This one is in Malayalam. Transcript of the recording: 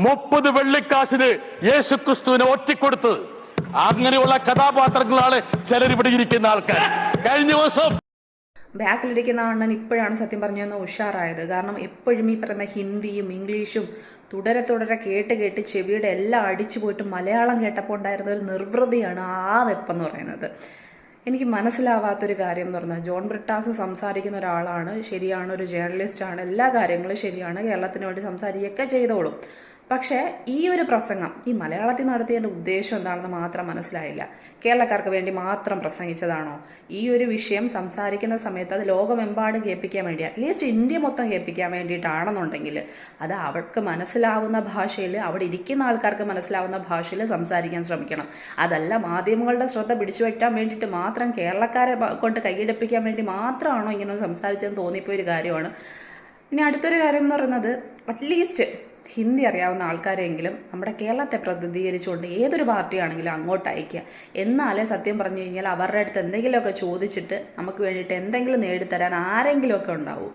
30 വെള്ളിക്കാശിന് യേശുക്രിസ്തുവിനെ ഒറ്റിക്കൊടുത്തത്. അങ്ങനെയുള്ള കഥാപാത്രങ്ങളാണ് ചിലരിവിടെ ഇരിക്കുന്ന ആൾക്കാർ. കഴിഞ്ഞ ദിവസം ബാക്കിലിരിക്കുന്ന അണ്ണൻ ഇപ്പോഴാണ് സത്യം പറഞ്ഞു ഉഷാറായത്. കാരണം എപ്പോഴും ഈ പറയുന്ന ഹിന്ദിയും ഇംഗ്ലീഷും തുടരെ തുടരെ കേട്ട് കേട്ട് ചെവിയുടെ എല്ലാം അടിച്ചു പോയിട്ട് മലയാളം കേട്ടപ്പോൾ ഉണ്ടായിരുന്ന ഒരു നിർവൃതിയാണ് ആ വെപ്പെന്ന് പറയുന്നത്. എനിക്ക് മനസ്സിലാവാത്തൊരു കാര്യം എന്ന് പറഞ്ഞാൽ, ജോൺ ബ്രിട്ടാസ് സംസാരിക്കുന്ന ഒരാളാണ്, ശരിയാണ്, ഒരു ജേർണലിസ്റ്റാണ്, എല്ലാ കാര്യങ്ങളും ശരിയാണ്, കേരളത്തിന് വേണ്ടി സംസാരിക്കുകയൊക്കെ ചെയ്തോളും. പക്ഷേ ഈ ഒരു പ്രസംഗം ഈ മലയാളത്തിൽ നടത്തിയതിൻ്റെ ഉദ്ദേശം എന്താണെന്ന് മാത്രം മനസ്സിലായില്ല. കേരളക്കാർക്ക് വേണ്ടി മാത്രം പ്രസംഗിച്ചതാണോ? ഈ ഒരു വിഷയം സംസാരിക്കുന്ന സമയത്ത് അത് ലോകമെമ്പാടും കേൾപ്പിക്കാൻ വേണ്ടി, അറ്റ്ലീസ്റ്റ് ഇന്ത്യ മൊത്തം കേൾപ്പിക്കാൻ വേണ്ടിയിട്ടാണെന്നുണ്ടെങ്കിൽ അത് അവർക്ക് മനസ്സിലാവുന്ന ഭാഷയിൽ, അവിടെ ഇരിക്കുന്ന ആൾക്കാർക്ക് മനസ്സിലാവുന്ന ഭാഷയിൽ സംസാരിക്കാൻ ശ്രമിക്കണം. അതല്ല മാധ്യമങ്ങളുടെ ശ്രദ്ധ പിടിച്ചു വയ്ക്കാൻ വേണ്ടിയിട്ട് മാത്രം, കേരളക്കാരെ കൊണ്ട് കൈയടിപ്പിക്കാൻ വേണ്ടി മാത്രമാണോ ഇങ്ങനെ സംസാരിച്ചതെന്ന് തോന്നിപ്പോയൊരു കാര്യമാണ്. ഇനി അടുത്തൊരു കാര്യം എന്ന് പറയുന്നത്, അറ്റ്ലീസ്റ്റ് ഹിന്ദി അറിയാവുന്ന ആൾക്കാരെങ്കിലും നമ്മുടെ കേരളത്തെ പ്രതിനിധീകരിച്ചുകൊണ്ട് ഏതൊരു പാർട്ടിയാണെങ്കിലും അങ്ങോട്ട് അയക്കുക. എന്നാലേ സത്യം പറഞ്ഞു കഴിഞ്ഞാൽ അവരുടെ അടുത്ത് എന്തെങ്കിലുമൊക്കെ ചോദിച്ചിട്ട് നമുക്ക് വേണ്ടിയിട്ട് എന്തെങ്കിലും നേടിത്തരാൻ ആരെങ്കിലുമൊക്കെ ഉണ്ടാവും.